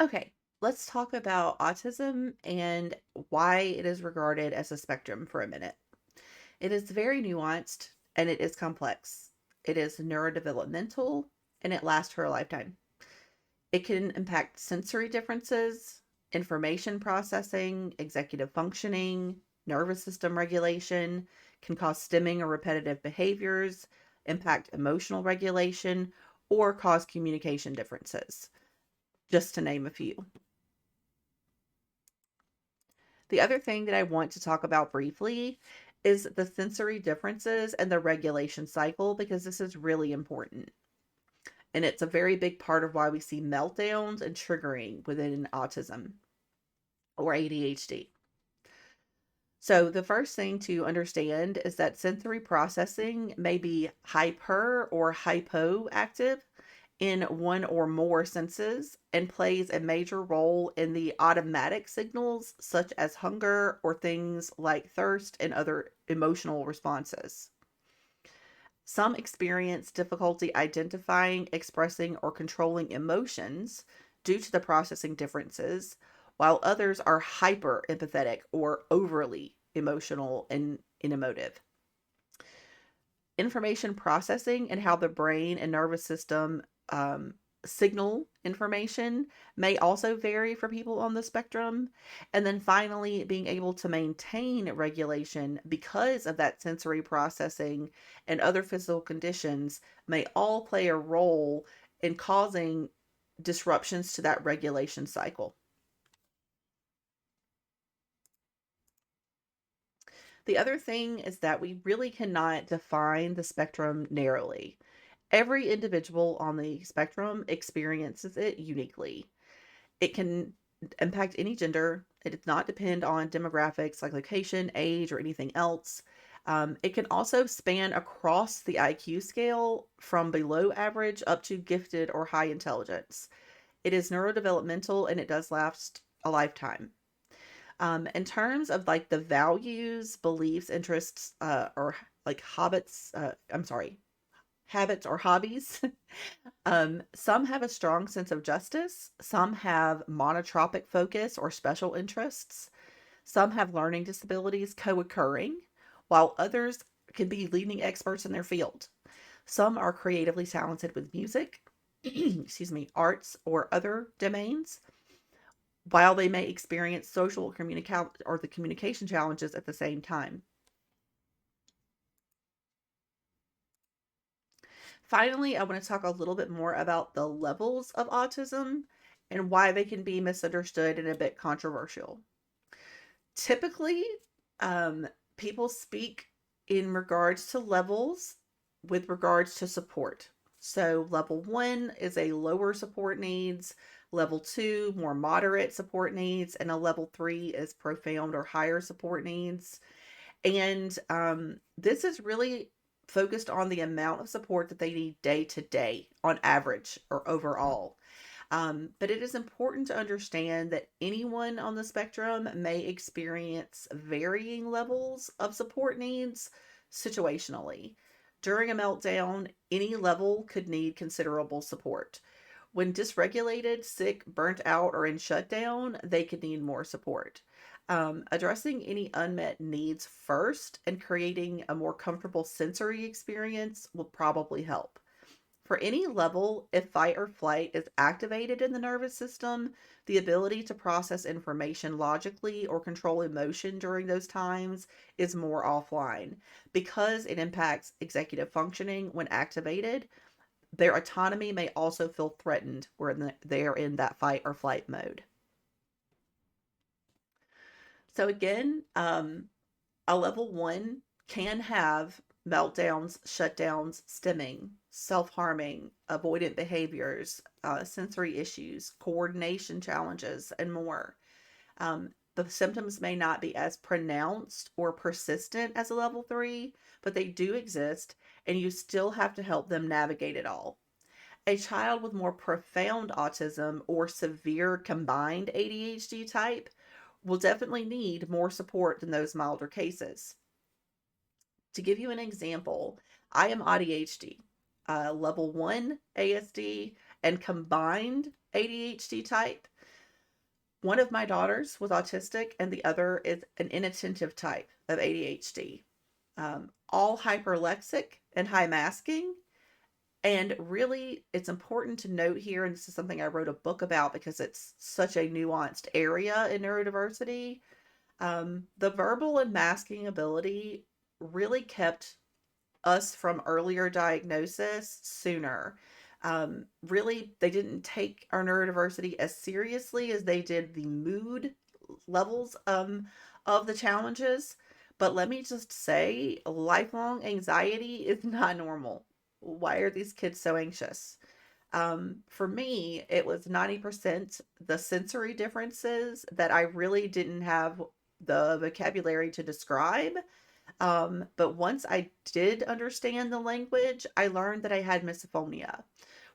Okay, let's talk about autism and why it is regarded as a spectrum for a minute. It is very nuanced and it is complex. It is neurodevelopmental and it lasts for a lifetime. It can impact sensory differences, information processing, executive functioning, nervous system regulation, can cause stimming or repetitive behaviors, impact emotional regulation, or cause communication differences, just to name a few. The other thing that I want to talk about briefly is the sensory differences and the regulation cycle because this is really important. And it's a very big part of why we see meltdowns and triggering within autism or ADHD. So, the first thing to understand is that sensory processing may be hyper or hypoactive in one or more senses and plays a major role in the automatic signals such as hunger or things like thirst and other emotional responses. Some experience difficulty identifying, expressing, or controlling emotions due to the processing differences, while others are hyper empathetic or overly emotional and emotive. Information processing and how the brain and nervous system um, signal information may also vary for people on the spectrum. And then finally, being able to maintain regulation because of that sensory processing and other physical conditions may all play a role in causing disruptions to that regulation cycle. The other thing is that we really cannot define the spectrum narrowly. Every individual on the spectrum experiences it uniquely. It can impact any gender. It does not depend on demographics like location, age, or anything else. It can also span across the IQ scale from below average up to gifted or high intelligence. It is neurodevelopmental and it does last a lifetime. In terms of like the values, beliefs, interests, or like habits or hobbies. Some have a strong sense of justice. Some have monotropic focus or special interests. Some have learning disabilities co occurring, while others can be leading experts in their field. Some are creatively talented with music, excuse me, arts, or other domains, while they may experience social or the communication challenges at the same time. Finally, I want to talk a little bit more about the levels of autism and why they can be misunderstood and a bit controversial. Typically, um, people speak in regards to levels with regards to support. So, level one is a lower support needs, level two, more moderate support needs, and a level three is profound or higher support needs. And this is really focused on the amount of support that they need day to day on average or overall. But it is important to understand that anyone on the spectrum may experience varying levels of support needs situationally. During a meltdown, any level could need considerable support. When dysregulated, sick, burnt out, or in shutdown, they could need more support. Addressing any unmet needs first and creating a more comfortable sensory experience will probably help. For any level, if fight or flight is activated in the nervous system, the ability to process information logically or control emotion during those times is more offline. Because it impacts executive functioning when activated, their autonomy may also feel threatened where they're in that fight or flight mode. So, again, a level one can have meltdowns, shutdowns, stimming, self harming, avoidant behaviors, sensory issues, coordination challenges, and more. The symptoms may not be as pronounced or persistent as a level three, but they do exist, and you still have to help them navigate it all. A child with more profound autism or severe combined ADHD type will definitely need more support than those milder cases. To give you an example, I am ADHD, level 1 ASD, and combined ADHD type. One of my daughters was autistic, and the other is an inattentive type of ADHD. All hyperlexic and high masking. And really, it's important to note here, and this is something I wrote a book about because it's such a nuanced area in neurodiversity. The verbal and masking ability really kept us from earlier diagnosis sooner. Really, they didn't take our neurodiversity as seriously as they did the mood levels of the challenges. But let me just say, lifelong anxiety is not normal. Why are these kids so anxious? For me, it was 90% the sensory differences that I really didn't have the vocabulary to describe. But once I did understand the language, I learned that I had misophonia,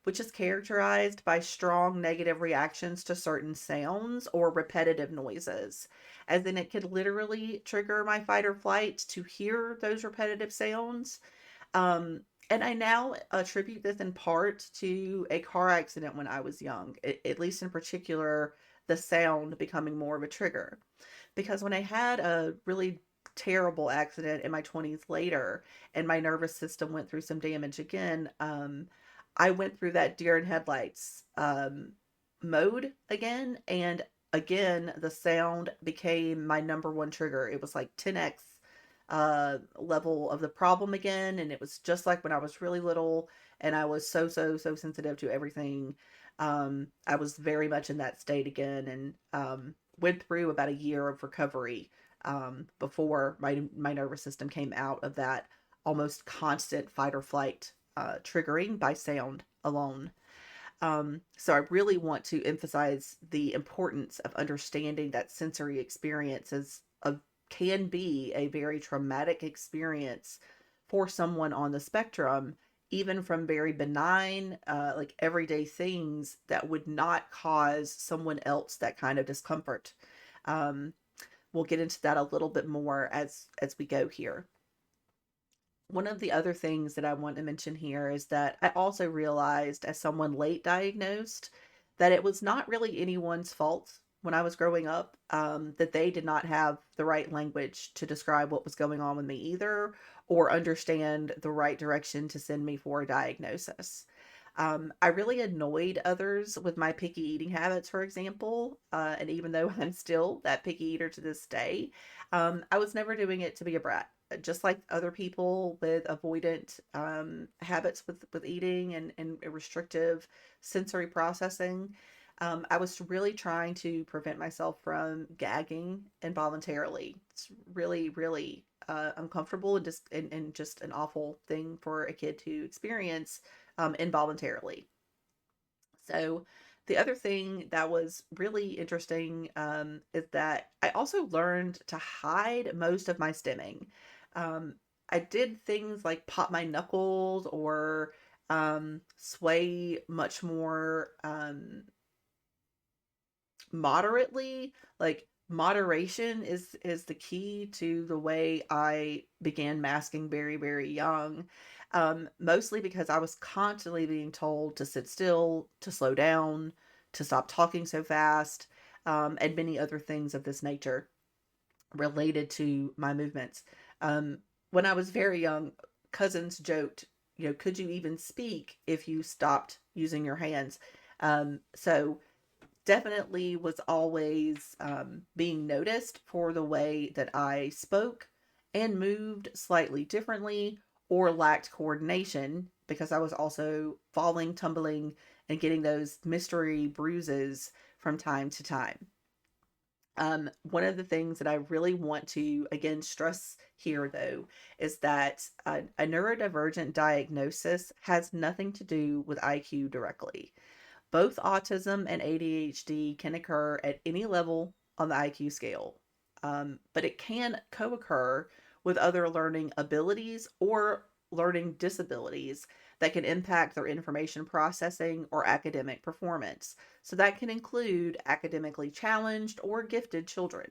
which is characterized by strong negative reactions to certain sounds or repetitive noises. As in, it could literally trigger my fight or flight to hear those repetitive sounds. Um, and I now attribute this in part to a car accident when I was young, at least in particular, the sound becoming more of a trigger. Because when I had a really terrible accident in my 20s later and my nervous system went through some damage again, I went through that deer in headlights mode again. And again, the sound became my number one trigger. It was like 10x level of the problem again. And it was just like when I was really little and I was so sensitive to everything. I was very much in that state again, and went through about a year of recovery before my nervous system came out of that almost constant fight or flight triggering by sound alone. So I really want to emphasize the importance of understanding that sensory experiences of can be a very traumatic experience for someone on the spectrum, even from very benign, like everyday things that would not cause someone else that kind of discomfort. Um, we'll get into that a little bit more as we go here. One of the other things that I want to mention here is that I also realized as someone late diagnosed that it was not really anyone's fault when I was growing up, that they did not have the right language to describe what was going on with me either, or understand the right direction to send me for a diagnosis. I really annoyed others with my picky eating habits, for example. And even though I'm still that picky eater to this day, I was never doing it to be a brat. Just like other people with avoidant habits with eating and restrictive sensory processing, I was really trying to prevent myself from gagging involuntarily. It's really uncomfortable and just an awful thing for a kid to experience involuntarily. So the other thing that was really interesting is that I also learned to hide most of my stimming. I did things like pop my knuckles or sway much more moderately. Like moderation is the key to the way I began masking very young. Mostly because I was constantly being told to sit still, to slow down, to stop talking so fast, and many other things of this nature related to my movements. When I was very young, cousins joked, could you even speak if you stopped using your hands? So definitely was always being noticed for the way that I spoke and moved slightly differently or lacked coordination because I was also falling, tumbling, and getting those mystery bruises from time to time. One of the things that I really want to again stress here, though, is that a neurodivergent diagnosis has nothing to do with IQ directly. Both autism and ADHD can occur at any level on the IQ scale, but it can co occur with other learning abilities or learning disabilities that can impact their information processing or academic performance. So that can include academically challenged or gifted children.